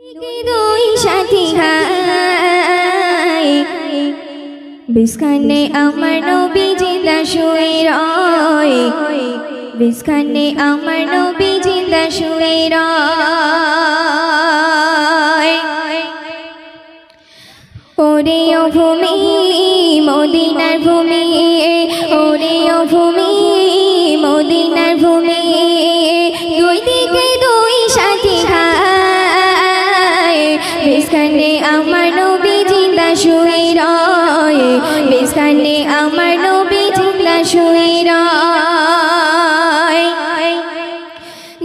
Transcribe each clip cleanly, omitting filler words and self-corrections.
দুই সাথী হায় বিস্কানে আমার নবী জিন্দা শুয়ে রয়, বিস্কানে আমার নবী জিন্দা শুয়ে রয়। ওরে ও ভূমি মদিনার ভূমি, ওরে ও ভূমি মদিনার ভূমি, দুই দিকে দুই সাথী হায় বিস্কানে আমার নবী জিন্দা শুয়ে রয়, বিস্কানে আমার নবী জিন্দা শুয়ে রয়।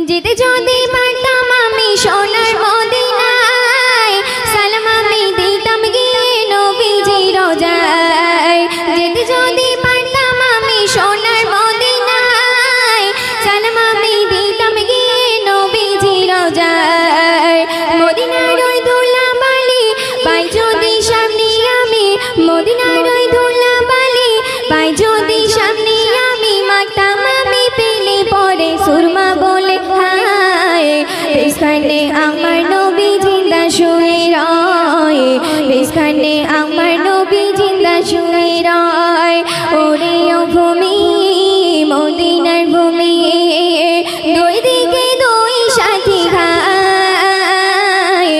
যেতে যদি পারতাম আমি সোনার মদিনায়, সালাম আমি দিতাম গিয়ে নবীজি রোজায়। যেতে যদি পারতাম আমি সোনার মদিনায়, সালাম আমি দিতাম গিয়ে নবীজি রোজায়। মদিনার ওই ধুলাবালি পাই যদি সামনে আমি, মদিনার ওই ধুলাবালি পাই যদি সামনে আমি, মাখতাম আমি পেলে পরে সুরমা বলে হায় বিস্কানে আমার নবী জিন্দা শুয়ে রয়, বিস্কানে আমার নবী জিন্দা শুয়ে রয়। ওরে ও ভূমি মদিনার ভূমি, দুই দিকে দুই সাথী হায়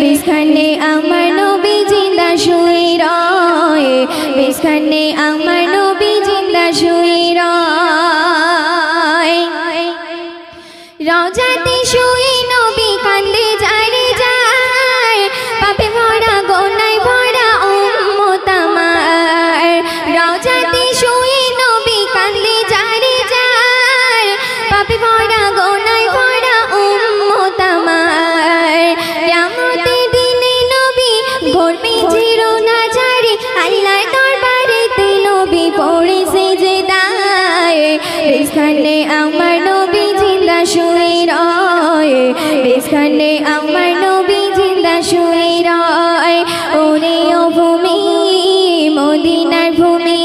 বিস্কানে আমার নবী জিন্দা শুয়ে রয়, বিস্কানে আমার নবী জিন্দা শুয়ে রয়। রওজাতে শুয়ে নবী কান্দে যায় রে যায়, পাপে ভরা গোনায় ভরা উম্মত আমার। রওজাতে শুয়ে নবী কান্দে যায় রে যায়, পাপে ভরা গোনায় ভরা উম্মত আমার। কিয়ামতের দিনে নবী ঘুরবে জিরোনা ঝাড়ি, আল্লাহর দরবারেতে নবী পড়ে সেজদায় বিস্কানে আমার নবী জিন্দা শুয়ে রয়, বিস্কানে আমার নবী জিন্দা শুয়ে রয়। ওরে ও ভূমি মদিনার ভূমি,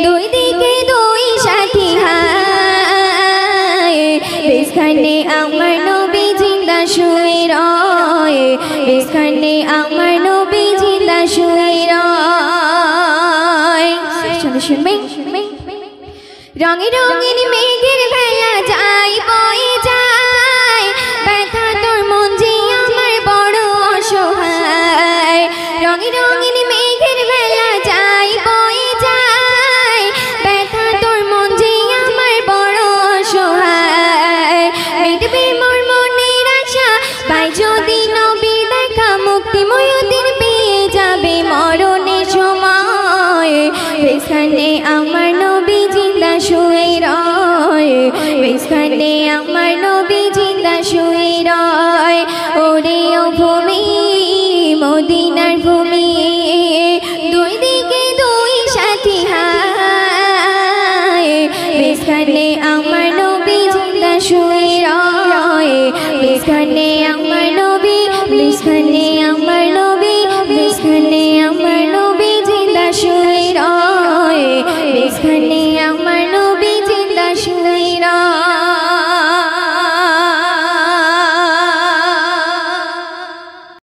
দুই দিকে দুই সাথী হায় বিস্কানে আমার নবী জিন্দা শুয়ে রয়, বিস্কানে আমার নবী জিন্দা শুয়ে রয়। শুনবেন রঙে রঙিন মেঘের ভেলা যাই বয়ে যায়, ব্যথা তোর মন যে আমার বড় অসহায়। রঙে রঙিন মেঘের ভেলা যাই বয়ে যায়, ব্যথা তোর মন যে আমার বড় অসহায়। মিটবে মোর মনের আশা পাই যদি নবী দেখা, মুক্তিময় দিন পেয়ে যাবে মরণের সময় বিস্কানে আমার নবী জিন্দা শুয়ে রয়, বিস্কানে আমার নবী জিন্দা শুয়ে রয়। ওরে ও ভূমি মদিনার ভূমি।